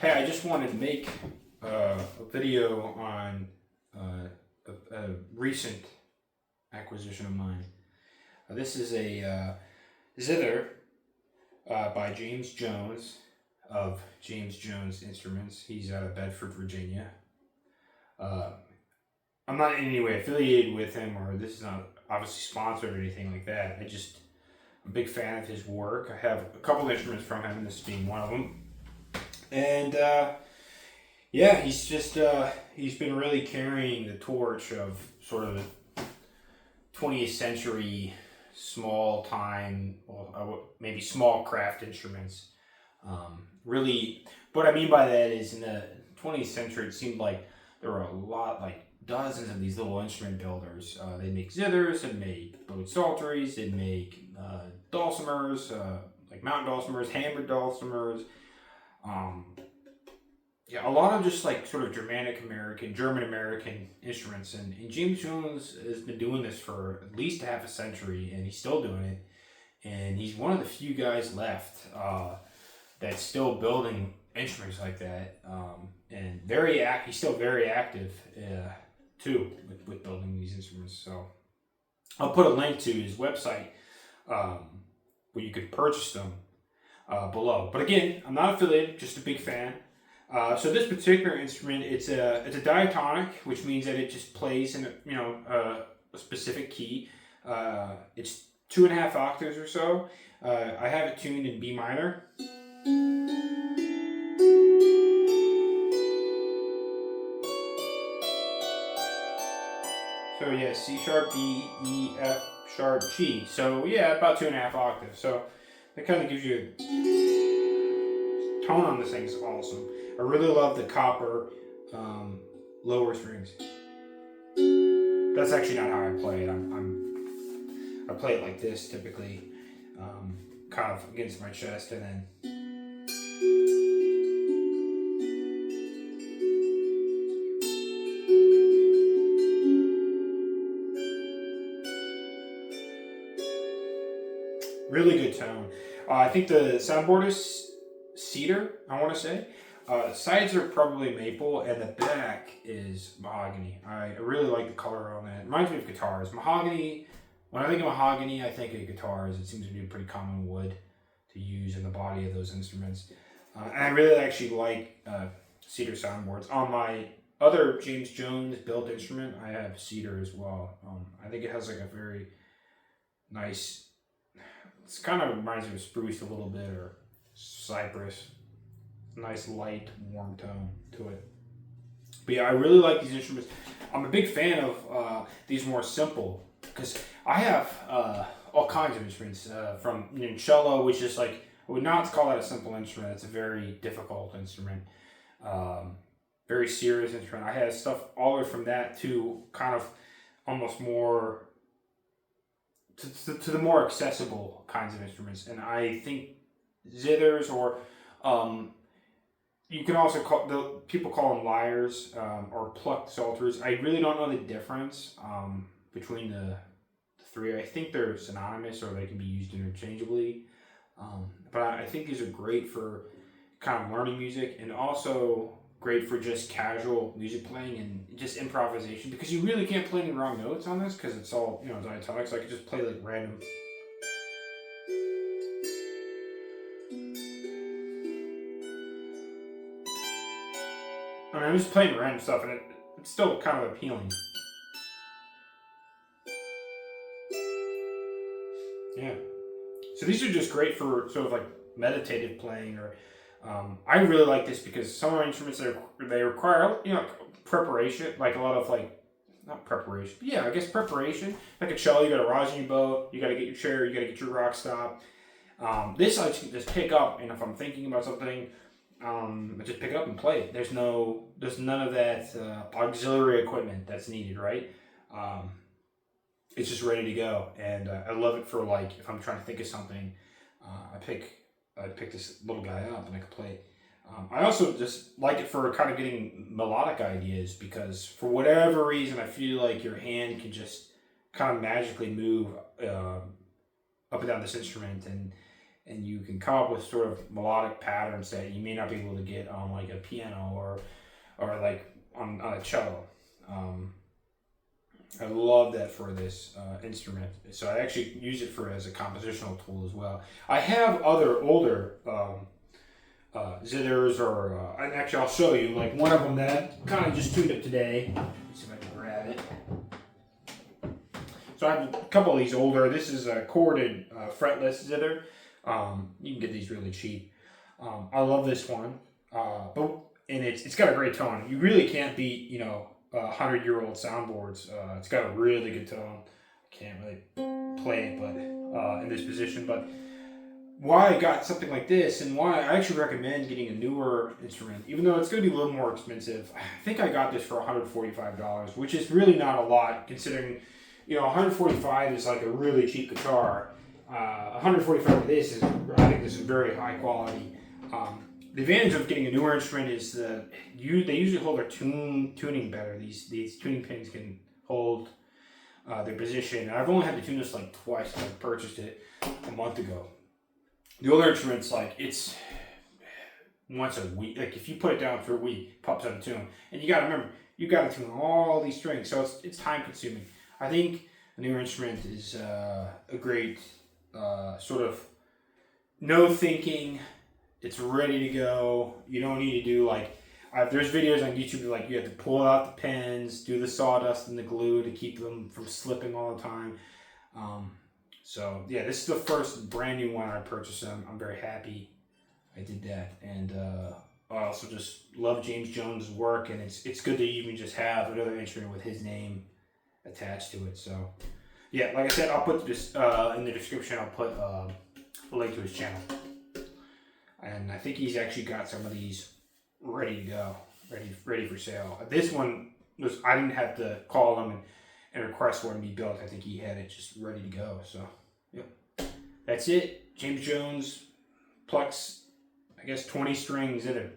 Hey, I just wanted to make a video on a recent acquisition of mine. This is a zither by James Jones of James Jones Instruments. He's out of Bedford, Virginia. Uh, I'm not in any way affiliated with him, or this is not obviously sponsored or anything like that. I'm a big fan of his work. I have a couple instruments from him, this being one of them. And yeah, he's been really carrying the torch of sort of the 20th century small time, maybe small craft instruments. Really, what I mean by that is in the 20th century, it seemed like there were a lot, like dozens of these little instrument builders. They make zithers, they make bowed psalteries, they make dulcimers, like mountain dulcimers, hammered dulcimers. Yeah, a lot of just like sort of German American instruments, and James Jones has been doing this for at least half a century, and he's still doing it. And he's one of the few guys left that's still building instruments like that, and he's still very active too with building these instruments. So I'll put a link to his website where you could purchase them below. But again, I'm not affiliated, just a big fan. So this particular instrument, it's a diatonic, which means that it just plays in a specific key. It's 2.5 octaves or so. I have it tuned in B minor. So yeah, C sharp, D, E, F sharp, G. So yeah, about 2.5 octaves. So that kind of gives you tone on this thing is awesome. I really love the copper lower strings. That's actually not how I play it. I play it like this typically, kind of against my chest, and then really good tone. I think the soundboard is cedar, I want to say. Sides are probably maple, and the back is mahogany. I really like the color on that. It reminds me of guitars. Mahogany, when I think of mahogany, I think of guitars. It seems to be a pretty common wood to use in the body of those instruments. And I really actually like cedar soundboards. On my other James Jones built instrument, I have cedar as well. I think it has like a very nice, it kind of reminds me of spruce a little bit, or cypress. Nice light warm tone to it. But yeah, I really like these instruments. I'm a big fan of these more simple, because I have all kinds of instruments from cello, which is like, I would not call that a simple instrument. It's a very difficult instrument, very serious instrument. I have stuff all the way from that to kind of almost more to the more accessible kinds of instruments. And I think zithers, or you can also people call them lyres, or plucked psalteries. I really don't know the difference between the three. I think they're synonymous, or they can be used interchangeably. But I think these are great for kind of learning music, and also great for just casual music playing and just improvisation, because you really can't play any wrong notes on this, because it's all diatonic. So I could just play like random. I mean, I'm just playing random stuff, and it's still kind of appealing. Yeah. So these are just great for sort of like meditative playing, or I really like this because some of our instruments, they require preparation, like a lot of like, not preparation, but yeah, I guess preparation. Like a cello, you got a rosin bow, you got to get your chair, you got to get your rock stop. This I can just pick up, and if I'm thinking about something, I just pick it up and play it. There's none of that auxiliary equipment that's needed, right? It's just ready to go, and I love it for like if I'm trying to think of something, I pick this little guy up and I can play it. I also just like it for kind of getting melodic ideas, because for whatever reason I feel like your hand can just kind of magically move up and down this instrument, and you can come up with sort of melodic patterns that you may not be able to get on like a piano or like on a cello. I love that for this instrument. So I actually use it for as a compositional tool as well. I have other older zithers, and actually I'll show you like one of them that I kind of just tuned up today. Let's see if I can grab it. So I have a couple of these older. This is a corded fretless zither. You can get these really cheap. I love this one, and it's got a great tone. You really can't beat 100-year-old soundboards. It's got a really good tone. I can't really play it, but in this position. But why I got something like this, and why I actually recommend getting a newer instrument, even though it's going to be a little more expensive. I think I got this for $145, which is really not a lot considering, $145 is like a really cheap guitar. $145 for this is, I think this is very high quality. The advantage of getting a newer instrument is they usually hold their tuning better. These tuning pins can hold their position. And I've only had to tune this like twice since I purchased it a month ago. The older instruments, like it's once a week. Like if you put it down for a week, it pops out of tune. And you got to remember, you got to tune all these strings, so it's time consuming. I think a newer instrument is a great sort of no thinking. It's ready to go. You don't need to do there's videos on YouTube like you have to pull out the pins, do the sawdust and the glue to keep them from slipping all the time. So yeah, this is the first brand new one I purchased. I'm very happy I did that, and I also just love James Jones' work, and it's good to even just have another instrument with his name attached to it. So yeah, like I said, I'll put this in the description. I'll put a link to his channel. And I think he's actually got some of these ready to go, ready for sale. This one I didn't have to call him and request one to be built. I think he had it just ready to go. So, yeah, that's it. James Jones Plex, I guess 20 string zither.